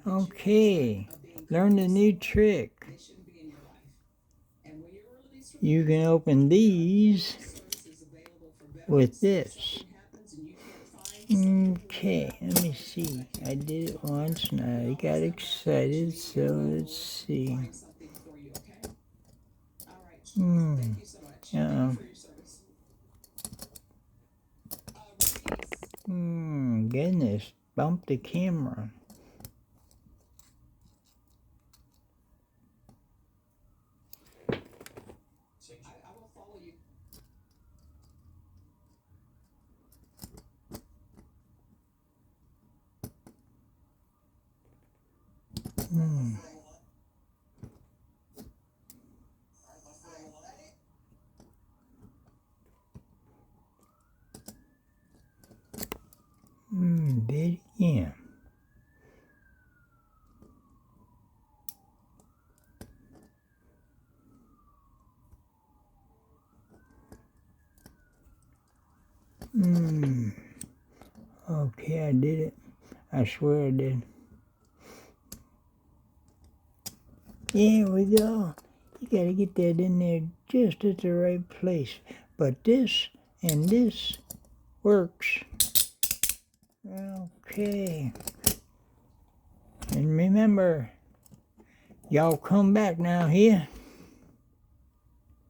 Okay, learn a new trick. You can open these with this. Okay, let me see. I did it once and I got excited, so let's see. Uh-oh. Goodness, bumped the camera. Did yeah. Okay, I did it. I swear I did. There we go. You gotta get that in there just at the right place. But this and this works. Okay. And remember, y'all come back now here.